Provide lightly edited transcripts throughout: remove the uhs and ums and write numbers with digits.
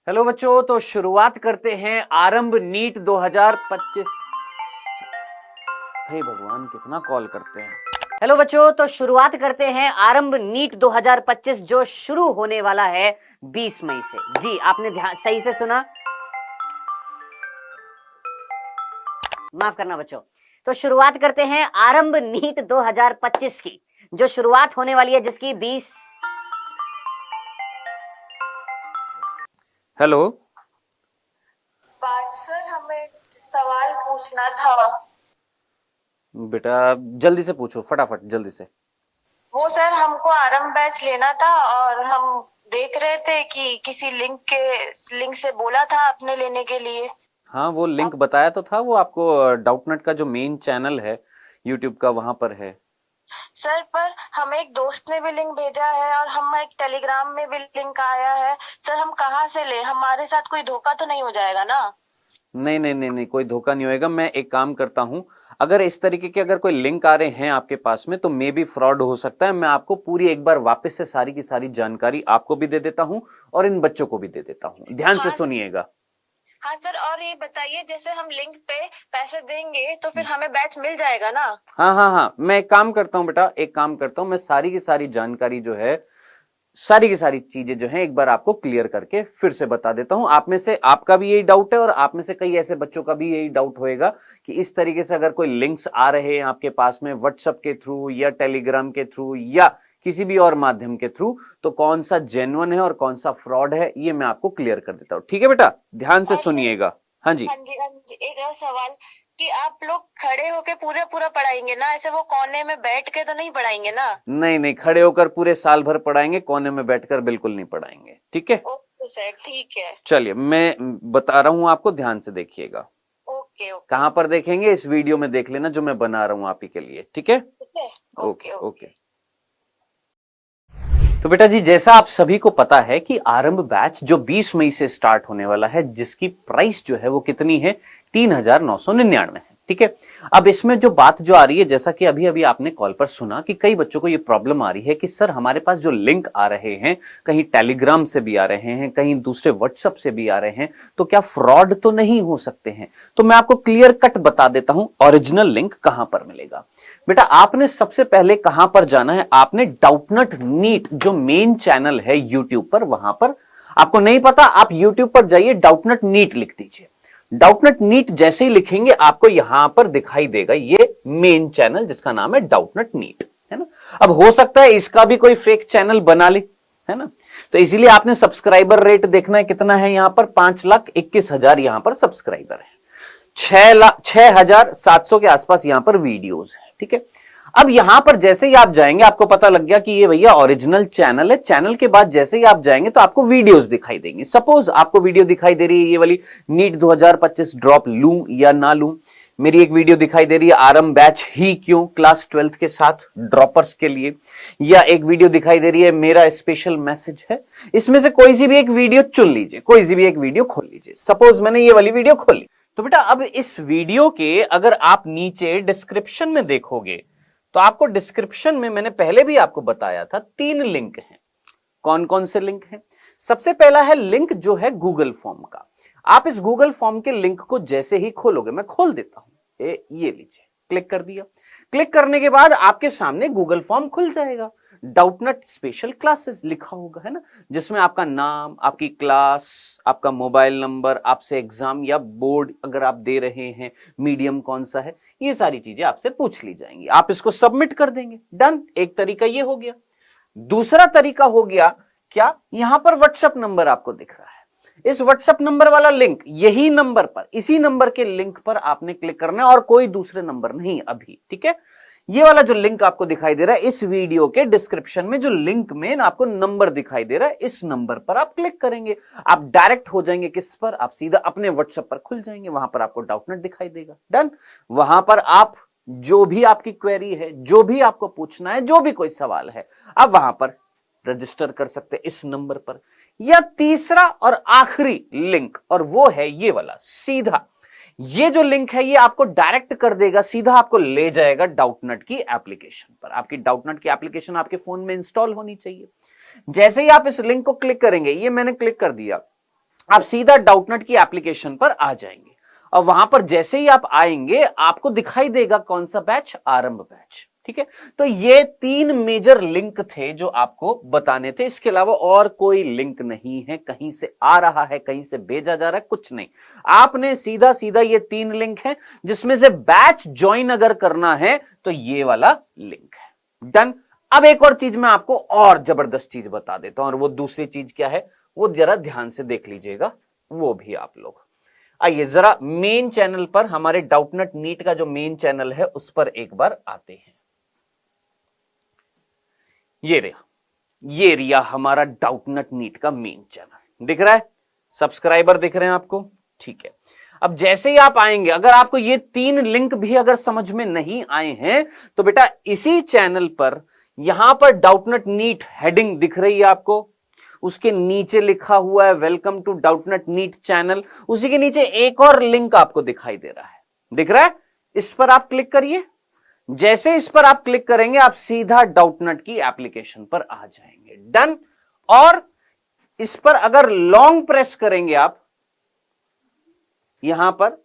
Hello बच्चों, तो शुरुआत करते हैं आरंभ नीट 2025। हे भगवान, कितना कॉल करते हैं। हेलो बच्चों, तो शुरुआत करते हैं आरंभ नीट 2025 जो शुरू होने वाला है 20 मई से। जी, आपने ध्यान सही से सुना, माफ करना बच्चों। तो शुरुआत करते हैं आरंभ नीट 2025 की, जो शुरुआत होने वाली है जिसकी 20। हेलो पार्थ सर, हमें सवाल पूछना था। बेटा, जल्दी से पूछो, फटाफट जल्दी से। वो सर, हमको आरंभ बैच लेना था और हम देख रहे थे कि किसी लिंक से बोला था आपने लेने के लिए। हाँ, वो लिंक बताया तो था, वो आपको डाउटनेट का जो मेन चैनल है यूट्यूब का, वहां पर है। सर, पर हमें एक दोस्त ने भी लिंक भेजा है और हम एक टेलीग्राम में भी लिंक आया है। सर, हम कहाँ से ले? हमारे साथ कोई धोखा तो नहीं हो जाएगा ना? नहीं नहीं नहीं नहीं, कोई धोखा नहीं होएगा। मैं एक काम करता हूं, अगर इस तरीके के अगर कोई लिंक आ रहे हैं आपके पास में तो मे भी फ्रॉड हो सकता है। मैं आपको पूरी एक बार वापस से सारी की सारी जानकारी आपको भी दे देता हूं और इन बच्चों को भी दे देता हूं। ध्यान से हाँ। सुनिएगा। हाँ सर, और ये बताइए, जैसे हम लिंक पे पैसे देंगे तो फिर हमें बैच मिल जाएगा ना? हाँ हाँ हाँ, मैं एक काम करता हूं बेटा, एक काम करता हूं, मैं सारी की सारी जानकारी जो है, सारी की सारी चीजें जो है एक बार आपको क्लियर करके फिर से बता देता हूं। आप में से आपका भी यही डाउट है और आप में से कई ऐसे बच्चों का भी यही डाउट होएगा कि इस तरीके से अगर कोई लिंक्स आ रहे हैं आपके पास में व्हाट्सएप के थ्रू या टेलीग्राम के थ्रू या किसी भी और माध्यम के थ्रू, तो कौन सा जेन्युइन है और कौन सा फ्रॉड है, ये मैं आपको क्लियर कर देता हूं। ठीक है बेटा, ध्यान से और सर, सुनिएगा। हाँ जी। हाँ जी, हाँ जी, एक और सवाल कि आप लोग खड़े होके पूरा पूरा पढ़ाएंगे ना? ऐसे वो कोने में बैठ के तो नहीं पढ़ाएंगे ना? नहीं नहीं, खड़े होकर पूरे साल भर पढ़ाएंगे, कोने में बैठकर बिल्कुल नहीं पढ़ाएंगे। ठीक है, ओके सर, ठीक है। चलिए मैं बता रहा हूं आपको, ध्यान से देखिएगा। Okay okay. कहां पर देखेंगे? इस वीडियो में देख लेना जो मैं बना रहा हूं आप ही के लिए। ठीक है, ठीक है। Okay okay okay. ओके। तो बेटा जी, जैसा आप सभी को पता है कि आरंभ बैच जो 20 मई से स्टार्ट होने वाला है, जिसकी प्राइस जो है वो कितनी है, 3,999 है। ठीक है, अब इसमें जो बात जो आ रही है, जैसा कि अभी अभी आपने कॉल पर सुना कि कई बच्चों को ये प्रॉब्लम आ रही है कि सर हमारे पास जो लिंक आ रहे हैं, कहीं टेलीग्राम से भी आ रहे हैं, कहीं दूसरे व्हाट्सएप से भी आ रहे हैं, तो क्या फ्रॉड तो नहीं हो सकते हैं? तो मैं आपको क्लियर कट बता देता हूं ओरिजिनल लिंक कहां पर मिलेगा। बेटा, आपने सबसे पहले कहां पर जाना है? आपने डाउटनट नीट जो मेन चैनल है यूट्यूब पर, वहां पर। आपको नहीं पता, आप यूट्यूब पर जाइए, डाउटनट नीट लिख दीजिए। डाउटनट नीट जैसे ही लिखेंगे आपको यहां पर दिखाई देगा ये मेन चैनल जिसका नाम है डाउटनट नीट, है ना। अब हो सकता है इसका भी कोई फेक चैनल बना ले, है ना। तो इसीलिए आपने सब्सक्राइबर रेट देखना है, कितना है यहां पर, 5,21,000 यहां पर सब्सक्राइबर है। 6,0700 के आसपास यहां पर वीडियोस है। ठीक है, अब यहां पर जैसे ही आप जाएंगे आपको पता लग गया कि ये भैया ओरिजिनल चैनल है। चैनल के बाद जैसे ही आप जाएंगे तो आपको वीडियोस दिखाई देंगी। सपोज आपको वीडियो दिखाई दे रही है ये वाली, नीट 2025 ड्रॉप लूं या ना लूं। मेरी एक वीडियो दिखाई दे रही है, आरंभ बैच ही क्यों, क्लास 12th के साथ ड्रॉपर्स के लिए। या एक वीडियो दिखाई दे रही है, मेरा स्पेशल मैसेज है। इसमें से कोई सी भी एक वीडियो चुन लीजिए, कोई सी भी एक वीडियो खोल लीजिए। सपोज मैंने ये वाली वीडियो खोली, तो बेटा अब इस वीडियो के अगर आप नीचे डिस्क्रिप्शन में देखोगे तो आपको डिस्क्रिप्शन में, मैंने पहले भी आपको बताया था, 3 लिंक हैं। कौन कौन से लिंक हैं? सबसे पहला है लिंक जो है गूगल फॉर्म का। आप इस गूगल फॉर्म के लिंक को जैसे ही खोलोगे, मैं खोल देता हूं, ये लीजिए, क्लिक कर दिया। क्लिक करने के बाद आपके सामने गूगल फॉर्म खुल जाएगा। डाउटनट स्पेशल क्लासेस लिखा होगा, है ना, जिसमें आपका नाम, आपकी क्लास, आपका मोबाइल नंबर, आपसे एग्जाम या बोर्ड अगर आप दे रहे हैं, मीडियम कौन सा है, ये सारी चीजें आपसे पूछ ली जाएंगी। आप इसको सबमिट कर देंगे, डन। एक तरीका ये हो गया। दूसरा तरीका हो गया क्या, यहां पर व्हाट्सएप नंबर आपको दिख रहा है, इस व्हाट्सएप नंबर वाला लिंक, यही नंबर पर, इसी नंबर के लिंक पर आपने क्लिक करना है और कोई दूसरे नंबर नहीं अभी। ठीक है, ये वाला जो लिंक आपको दिखाई दे रहा है, इस वीडियो के डिस्क्रिप्शन में जो लिंक में आपको नंबर दिखाई दे रहा है, इस नंबर पर आप क्लिक करेंगे। आप डायरेक्ट हो जाएंगे किस पर, आप सीधा अपने व्हाट्सएप पर खुल जाएंगे, वहां पर आपको डाउटनेट दिखाई देगा, डन। वहां पर आप जो भी आपकी क्वेरी है, जो भी आपको पूछना है, जो भी कोई सवाल है, आप वहां पर रजिस्टर कर सकते हैं इस नंबर पर। या तीसरा और आखिरी लिंक, और वो है ये वाला सीधा, ये जो लिंक है ये आपको डायरेक्ट कर देगा, सीधा आपको ले जाएगा डाउटनट की एप्लीकेशन पर। आपकी डाउटनट की एप्लीकेशन आपके फोन में इंस्टॉल होनी चाहिए। जैसे ही आप इस लिंक को क्लिक करेंगे, ये मैंने क्लिक कर दिया, आप सीधा डाउटनट की एप्लीकेशन पर आ जाएंगे और वहां पर जैसे ही आप आएंगे आपको दिखाई देगा कौन सा बैच, आरंभ बैच। ठीक है, तो ये 3 मेजर लिंक थे जो आपको बताने थे, इसके अलावा और कोई लिंक नहीं है, कहीं से आ रहा है, कहीं से भेजा जा रहा है, कुछ नहीं। आपने सीधा सीधा ये 3 लिंक है जिसमें से बैच ज्वाइन अगर करना है तो ये वाला लिंक है। डन। अब एक और चीज मैं आपको और जबरदस्त चीज बता देता हूं, और वो दूसरी चीज क्या है वो जरा ध्यान से देख लीजिएगा, वो भी आप लोग आइए जरा मेन चैनल पर, हमारे डाउटनट नीट का जो मेन चैनल है उस पर एक बार आते हैं। ये रिया हमारा डाउटनट नीट का मेन चैनल दिख रहा है, सब्सक्राइबर दिख रहे हैं आपको? ठीक है, अब जैसे ही आप आएंगे, अगर आपको ये 3 लिंक भी अगर समझ में नहीं आए हैं तो बेटा इसी चैनल पर यहां पर डाउटनट नीट हेडिंग दिख रही है आपको, उसके नीचे लिखा हुआ है welcome to Doubtnut NEET channel, उसी के नीचे एक और लिंक आपको दिखाई दे रहा है, दिख रहा है? इस पर आप क्लिक करिए। जैसे इस पर आप क्लिक करेंगे आप सीधा डाउटनट की एप्लीकेशन पर आ जाएंगे। डन। और इस पर अगर लॉन्ग प्रेस करेंगे आप यहां पर,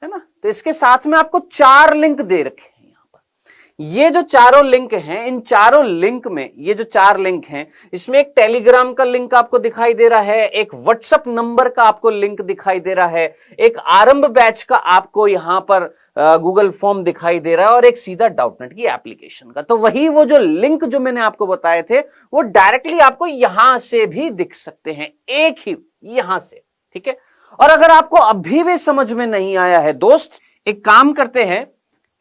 है ना, तो इसके साथ में आपको 4 लिंक दे रखे हैं। यहां पर ये जो चारों लिंक हैं, इन चारों लिंक में ये जो 4 लिंक हैं, इसमें एक टेलीग्राम का लिंक आपको दिखाई दे रहा है, एक व्हाट्सएप नंबर का आपको लिंक दिखाई दे रहा है, एक आरंभ बैच का आपको यहां पर गूगल फॉर्म दिखाई दे रहा है, और एक सीधा डाउटनट की एप्लीकेशन का। तो वही वो जो लिंक जो मैंने आपको बताए थे वो डायरेक्टली आपको यहां से भी दिख सकते हैं, एक ही यहां से। ठीक है, और अगर आपको अभी भी समझ में नहीं आया है दोस्त, एक काम करते हैं,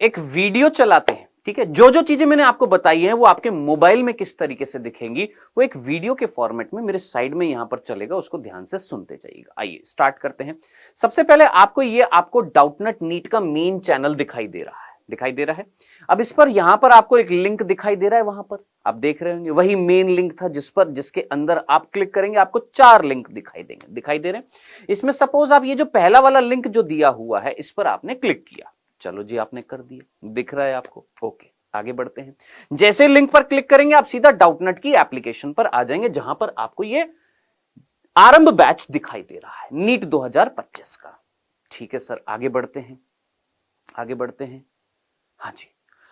एक वीडियो चलाते हैं। ठीक है, जो जो चीजें मैंने आपको बताई हैं वो आपके मोबाइल में किस तरीके से दिखेंगी वो एक वीडियो के फॉर्मेट में मेरे साइड में यहां पर चलेगा, उसको ध्यान से सुनते जाइएगा। आइए स्टार्ट करते हैं। सबसे पहले आपको डाउटनट नीट का मेन चैनल दिखाई दे रहा है। अब इस पर यहां पर आपको एक लिंक दिखाई दे रहा है, वहां पर आप देख रहे होंगे वही मेन लिंक था जिसके अंदर आप क्लिक करेंगे आपको 4 लिंक दिखाई दे रहे हैं। इसमें सपोज आप ये जो पहला वाला लिंक जो दिया हुआ है इस पर आपने क्लिक किया, चलो जी आपने कर दिया, दिख रहा है आपको? ओके, आगे बढ़ते हैं। जैसे लिंक पर क्लिक करेंगे आप सीधा डाउटनट की एप्लीकेशन पर आ जाएंगे, जहां पर आपको ये आरंभ बैच दिखाई दे रहा है नीट 2025 का। ठीक है सर, आगे बढ़ते हैं। हाँ जी,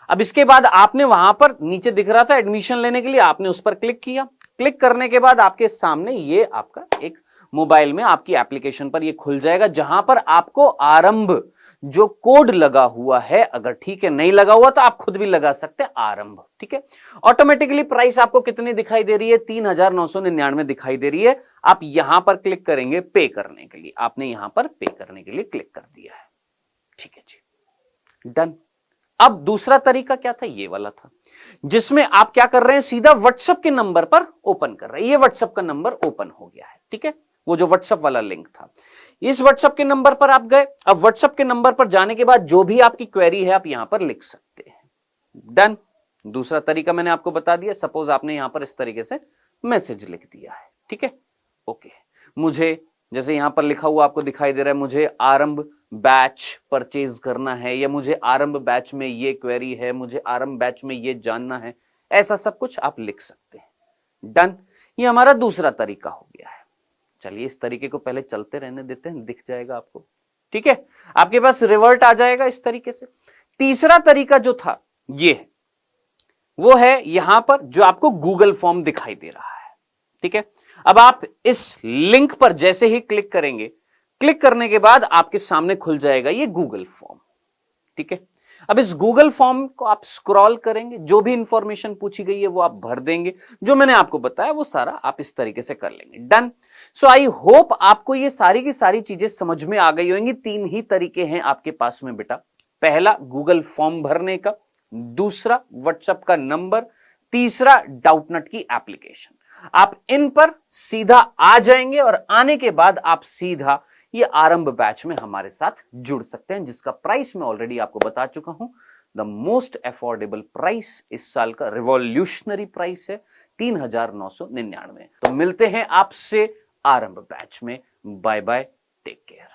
अब इसके बाद आपने वहां पर नीचे दिख रहा था एडमिशन लेने के लिए, आपने उस पर क्लिक किया। क्लिक करने के बाद आपके सामने ये आपका एक मोबाइल में आपकी एप्लीकेशन पर ये खुल जाएगा, जहां पर आपको आरंभ जो कोड लगा हुआ है, अगर ठीक है नहीं लगा हुआ तो आप खुद भी लगा सकते हैं आरंभ। ठीक है, ऑटोमेटिकली प्राइस आपको कितनी दिखाई दे रही है? 3999 दिखाई दे रही है। आप यहां पर क्लिक करेंगे पे करने के लिए, आपने यहां पर पे करने के लिए क्लिक कर दिया है। ठीक है जी, डन। अब दूसरा तरीका क्या था? ये वाला था जिसमें आप क्या कर रहे हैं, सीधा व्हाट्सएप के नंबर पर ओपन कर रहे हैं। ये व्हाट्सएप का नंबर ओपन हो गया है। ठीक है, वो जो व्हाट्सएप वाला लिंक था, इस व्हाट्सएप के नंबर पर आप गए। अब व्हाट्सएप के नंबर पर जाने के बाद जो भी आपकी क्वेरी है आप यहां पर लिख सकते हैं। डन। दूसरा तरीका मैंने आपको बता दिया। सपोज आपने यहां पर इस तरीके से मैसेज लिख दिया है। ठीक है, ओके, मुझे जैसे यहां पर लिखा हुआ आपको दिखाई दे रहा है, मुझे आरंभ बैच परचेज करना है, या मुझे आरंभ बैच में ये क्वेरी है, मुझे आरंभ बैच में ये जानना है, ऐसा सब कुछ आप लिख सकते हैं। डन। ये हमारा दूसरा तरीका हो गया है। चलिए इस तरीके को पहले चलते रहने देते हैं, दिख जाएगा आपको। ठीक है, आपके पास रिवर्ट आ जाएगा इस तरीके से। तीसरा तरीका जो था ये है, वो है यहां पर जो आपको गूगल फॉर्म दिखाई दे रहा है। ठीक है, अब आप इस लिंक पर जैसे ही क्लिक करेंगे, क्लिक करने के बाद आपके सामने खुल जाएगा ये गूगल फॉर्म। ठीक है, अब इस गूगल फॉर्म को आप स्क्रॉल करेंगे, जो भी इंफॉर्मेशन पूछी गई है वो आप भर देंगे, जो मैंने आपको बताया वो सारा आप इस तरीके से कर लेंगे। डन। सो आई होप आपको ये सारी की सारी चीजें समझ में आ गई होंगी। 3 ही तरीके हैं आपके पास में बेटा, पहला गूगल फॉर्म भरने का, दूसरा व्हाट्सएप का नंबर, तीसरा डाउटनट की एप्लीकेशन। आप इन पर सीधा आ जाएंगे और आने के बाद आप सीधा ये आरंभ बैच में हमारे साथ जुड़ सकते हैं, जिसका प्राइस मैं ऑलरेडी आपको बता चुका हूं। द मोस्ट अफोर्डेबल प्राइस इस साल का रिवॉल्यूशनरी प्राइस है 3999। तो मिलते हैं आपसे आरंभ बैच में। Bye bye, take care.